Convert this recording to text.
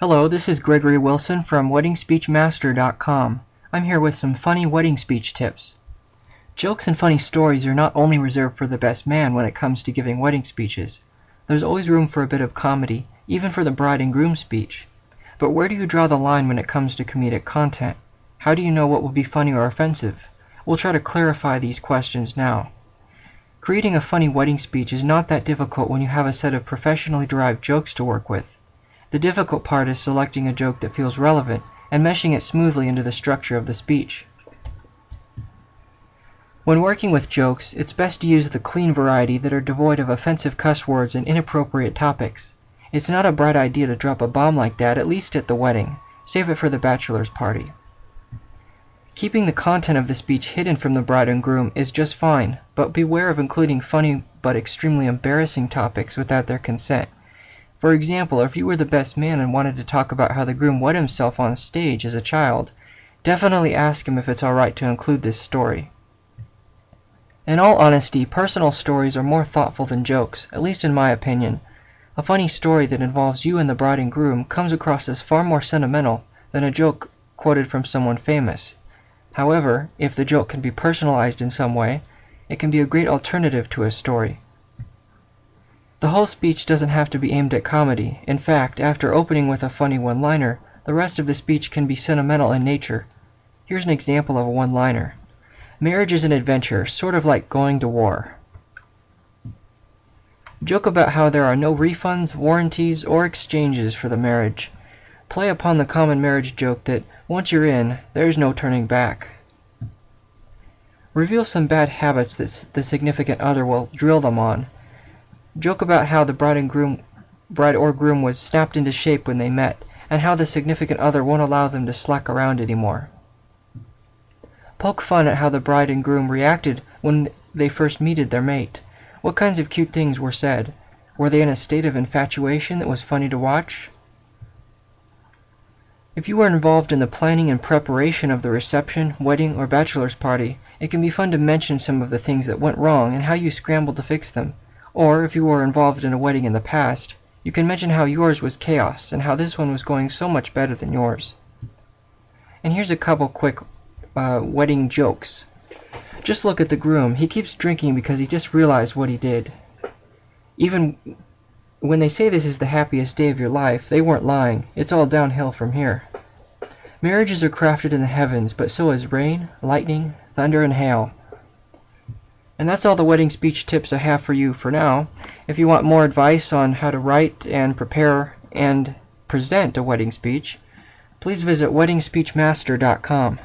Hello, this is Gregory Wilson from WeddingSpeechMaster.com. I'm here with some funny wedding speech tips. Jokes and funny stories are not only reserved for the best man when it comes to giving wedding speeches. There's always room for a bit of comedy, even for the bride and groom speech. But where do you draw the line when it comes to comedic content? How do you know what will be funny or offensive? We'll try to clarify these questions now. Creating a funny wedding speech is not that difficult when you have a set of professionally derived jokes to work with. The difficult part is selecting a joke that feels relevant and meshing it smoothly into the structure of the speech. When working with jokes, it's best to use the clean variety that are devoid of offensive cuss words and inappropriate topics. It's not a bright idea to drop a bomb like that, at least at the wedding. Save it for the bachelor's party. Keeping the content of the speech hidden from the bride and groom is just fine, but beware of including funny but extremely embarrassing topics without their consent. For example, if you were the best man and wanted to talk about how the groom wet himself on stage as a child, definitely ask him if it's alright to include this story. In all honesty, personal stories are more thoughtful than jokes, at least in my opinion. A funny story that involves you and the bride and groom comes across as far more sentimental than a joke quoted from someone famous. However, if the joke can be personalized in some way, it can be a great alternative to a story. The whole speech doesn't have to be aimed at comedy. In fact, after opening with a funny one-liner, the rest of the speech can be sentimental in nature. Here's an example of a one-liner. Marriage is an adventure, sort of like going to war. Joke about how there are no refunds, warranties, or exchanges for the marriage. Play upon the common marriage joke that once you're in, there's no turning back. Reveal some bad habits that the significant other will drill them on. Joke about how the bride or groom was snapped into shape when they met, and how the significant other won't allow them to slack around anymore. Poke fun at how the bride and groom reacted when they first meted their mate. What kinds of cute things were said? Were they in a state of infatuation that was funny to watch? If you were involved in the planning and preparation of the reception, wedding, or bachelor's party, it can be fun to mention some of the things that went wrong and how you scrambled to fix them. Or, if you were involved in a wedding in the past, you can mention how yours was chaos and how this one was going so much better than yours. And here's a couple quick wedding jokes. Just look at the groom. He keeps drinking because he just realized what he did. Even when they say this is the happiest day of your life, they weren't lying. It's all downhill from here. Marriages are crafted in the heavens, but so is rain, lightning, thunder, and hail. And that's all the wedding speech tips I have for you for now. If you want more advice on how to write and prepare and present a wedding speech, please visit WeddingSpeechMaster.com.